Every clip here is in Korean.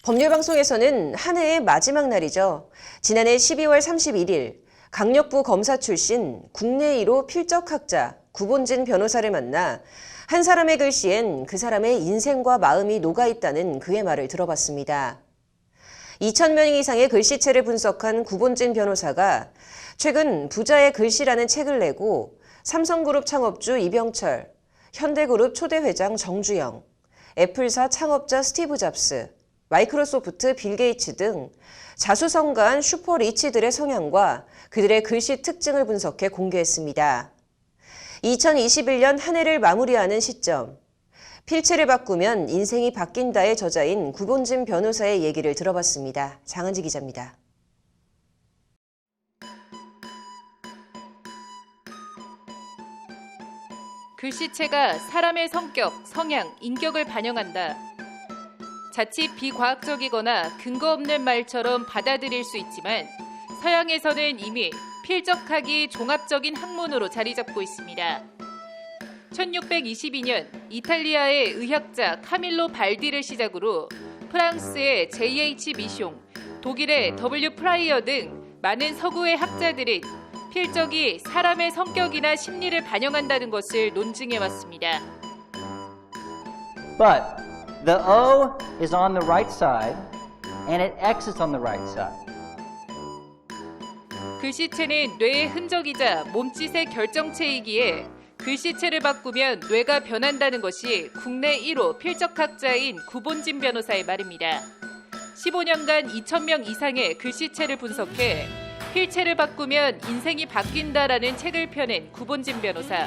법률방송에서는 한 해의 마지막 날이죠. 지난해 12월 31일 강력부 검사 출신 국내 1호 필적학자 구본진 변호사를 만나 한 사람의 글씨엔 그 사람의 인생과 마음이 녹아있다는 그의 말을 들어봤습니다. 2,000명 이상의 글씨체를 분석한 구본진 변호사가 최근 부자의 글씨라는 책을 내고 삼성그룹 창업주 이병철, 현대그룹 초대 회장 정주영, 애플사 창업자 스티브 잡스, 마이크로소프트 빌 게이츠 등 자수성가한 슈퍼리치들의 성향과 그들의 글씨 특징을 분석해 공개했습니다. 2021년 한 해를 마무리하는 시점, 필체를 바꾸면 인생이 바뀐다의 저자인 구본진 변호사의 얘기를 들어봤습니다. 장은지 기자입니다. 글씨체가 사람의 성격, 성향, 인격을 반영한다. 자칫 비과학적이거나 근거 없는 말처럼 받아들일 수 있지만 서양에서는 이미 필적학이 종합적인 학문으로 자리 잡고 있습니다. 1622년 이탈리아의 의학자 카밀로 발디를 시작으로 프랑스의 J.H. 미숑, 독일의 W. 프라이어 등 많은 서구의 학자들은 필적이 사람의 성격이나 심리를 반영한다는 것을 논증해왔습니다. But the O is on the right side and it X is on the right side. 글씨체는 뇌의 흔적이자 몸짓의 결정체이기에 글씨체를 바꾸면 뇌가 변한다는 것이 국내 1호 필적학자인 구본진 변호사의 말입니다. 15년간 2,000명 이상의 글씨체를 분석해 필체를 바꾸면 인생이 바뀐다라는 책을 펴낸 구본진 변호사.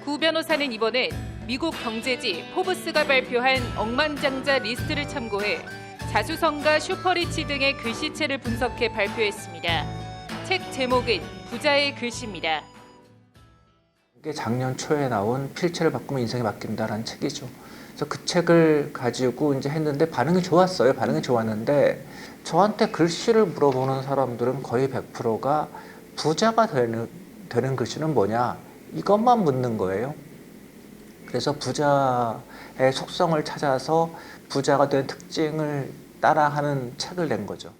구 변호사는 이번엔 미국 경제지 포브스가 발표한 억만장자 리스트를 참고해 자수성가 슈퍼리치 등의 글씨체를 분석해 발표했습니다. 책 제목은 부자의 글씨입니다. 이게 작년 초에 나온 필체를 바꾸면 인생이 바뀐다라는 책이죠. 그래서 그 책을 가지고 이제 했는데 반응이 좋았어요. 반응이 좋았는데 저한테 글씨를 물어보는 사람들은 거의 100%가 부자가 되는 글씨는 뭐냐? 이것만 묻는 거예요. 그래서 부자의 속성을 찾아서 부자가 된 특징을 따라하는 책을 낸 거죠.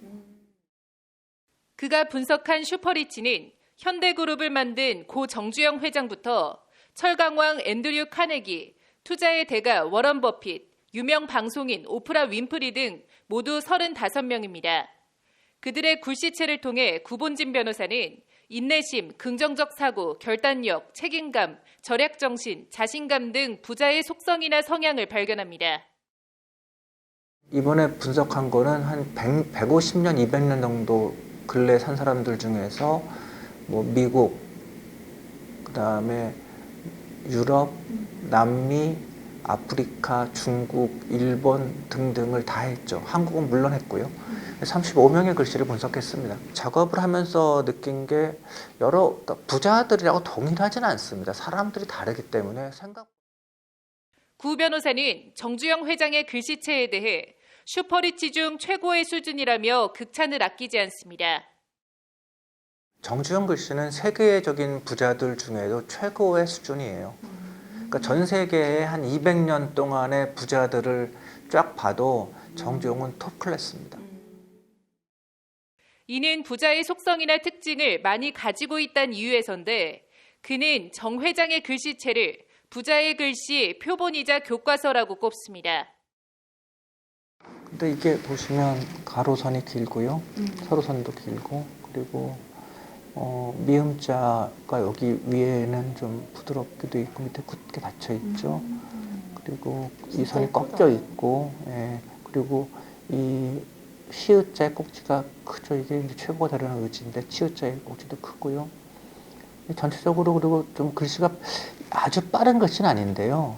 그가 분석한 슈퍼리치는 현대그룹을 만든 고 정주영 회장부터 철강왕 앤드류 카네기, 투자의 대가 워런 버핏, 유명 방송인 오프라 윈프리 등 모두 35명입니다. 그들의 글씨체를 통해 구본진 변호사는 인내심, 긍정적 사고, 결단력, 책임감, 절약정신, 자신감 등 부자의 속성이나 성향을 발견합니다. 이번에 분석한 거는 한 150년, 200년 정도 근래 산 사람들 중에서 뭐 미국, 그다음에 유럽, 남미, 아프리카, 중국, 일본 등등을 다 했죠. 한국은 물론 했고요. 35명의 글씨를 분석했습니다. 작업을 하면서 느낀 게 그러니까 부자들이라고 동일하지는 않습니다. 사람들이 다르기 때문에 구 변호사는 정주영 회장의 글씨체에 대해 슈퍼리치 중 최고의 수준이라며 극찬을 아끼지 않습니다. 정주영 글씨는 세계적인 부자들 중에도 최고의 수준이에요. 그러니까 전 세계의 한 200년 동안의 부자들을 쫙 봐도 정주영은 톱 클래스입니다. 이는 부자의 속성이나 특징을 많이 가지고 있다는 이유에서인데 그는 정 회장의 글씨체를 부자의 글씨 표본이자 교과서라고 꼽습니다. 근데 이게 보시면 가로선이 길고요. 세로선도 길고 그리고 미음자가 여기 위에는 좀 부드럽게도 있고 밑에 굳게 닫혀 있죠. 그리고 이 선이 꺾여 있고, 예. 그리고 이 시읒자의 꼭지가 크죠. 이게 이제 최고가 다루는 의지인데 치읒자의 꼭지도 크고요. 전체적으로 그리고 좀 글씨가 아주 빠른 글씨는 아닌데요.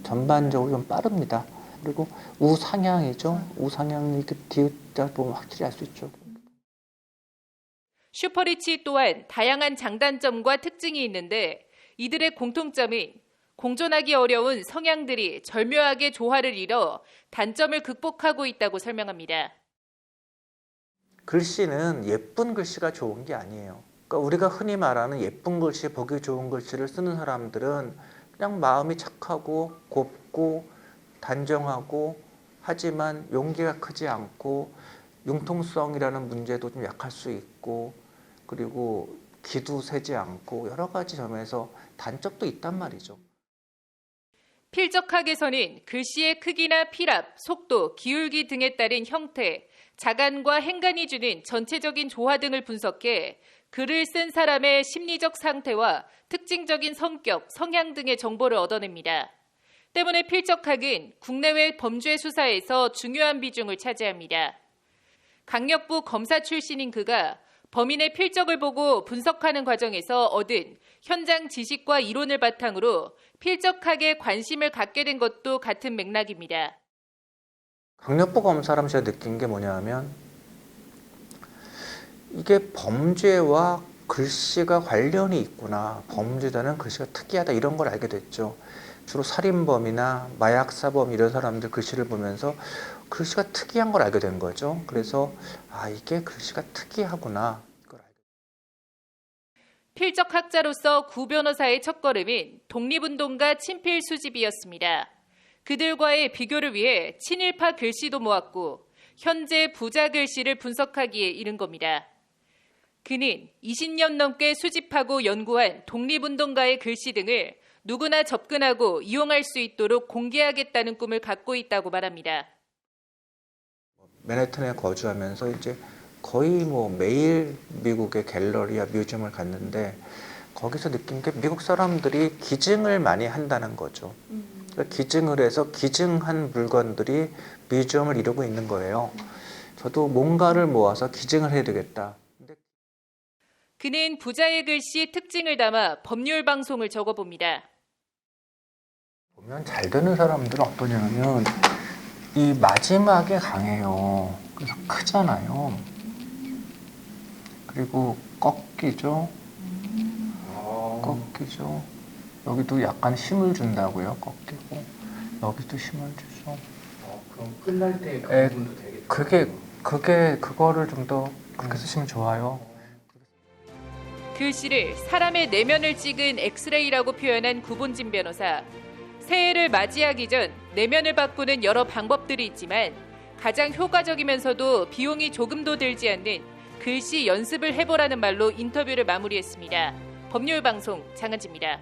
전반적으로 좀 빠릅니다. 그리고 우상향이죠. 우상향이 이렇게 디귿자 보면 확실히 알 수 있죠. 슈퍼리치 또한 다양한 장단점과 특징이 있는데 이들의 공통점은 공존하기 어려운 성향들이 절묘하게 조화를 이뤄 단점을 극복하고 있다고 설명합니다. 글씨는 예쁜 글씨가 좋은 게 아니에요. 그러니까 우리가 흔히 말하는 예쁜 글씨, 보기 좋은 글씨를 쓰는 사람들은 그냥 마음이 착하고 곱고 단정하고 하지만 용기가 크지 않고 융통성이라는 문제도 좀 약할 수 있고 그리고 기도 세지 않고 여러 가지 점에서 단점도 있단 말이죠. 필적학에서는 글씨의 크기나 필압, 속도, 기울기 등에 따른 형태, 자간과 행간이 주는 전체적인 조화 등을 분석해 글을 쓴 사람의 심리적 상태와 특징적인 성격, 성향 등의 정보를 얻어냅니다. 때문에 필적학은 국내외 범죄 수사에서 중요한 비중을 차지합니다. 강력부 검사 출신인 그가 범인의 필적을 보고 분석하는 과정에서 얻은 현장 지식과 이론을 바탕으로 필적학에 관심을 갖게 된 것도 같은 맥락입니다. 강력부 검사라면 제가 느낀 게 뭐냐면 이게 범죄와 글씨가 관련이 있구나. 범죄자는 글씨가 특이하다 이런 걸 알게 됐죠. 주로 살인범이나 마약사범 이런 사람들 글씨를 보면서 글씨가 특이한 걸 알게 된 거죠. 그래서 이게 글씨가 특이하구나. 이걸 알게 필적학자로서 구 변호사의 첫걸음인 독립운동가 친필 수집이었습니다. 그들과의 비교를 위해 친일파 글씨도 모았고 현재 부자 글씨를 분석하기에 이른 겁니다. 그는 20년 넘게 수집하고 연구한 독립운동가의 글씨 등을 누구나 접근하고 이용할 수 있도록 공개하겠다는 꿈을 갖고 있다고 말합니다. 맨해튼에 거주하면서 이제 거의 매일 미국의 갤러리와 뮤지엄을 갔는데 거기서 느낀 게 미국 사람들이 기증을 많이 한다는 거죠. 그러니까 기증을 해서 기증한 물건들이 뮤지엄을 이루고 있는 거예요. 저도 뭔가를 모아서 기증을 해야 되겠다. 그는 부자의 글씨 특징을 담아 법률 방송을 적어봅니다. 보면 잘 되는 사람들은 어떠냐면 이 마지막에 강해요. 그래서 크잖아요. 그리고 꺾이죠. 꺾이죠. 여기도 약간 힘을 준다고요. 꺾이고 여기도 힘을 주죠. 그럼 끝날 때 그 부분도 되게 그거를 좀 더 그렇게 쓰시면 좋아요. 글씨를 사람의 내면을 찍은 엑스레이라고 표현한 구본진 변호사. 새해를 맞이하기 전 내면을 바꾸는 여러 방법들이 있지만 가장 효과적이면서도 비용이 조금도 들지 않는 글씨 연습을 해보라는 말로 인터뷰를 마무리했습니다. 법률방송 장은지입니다.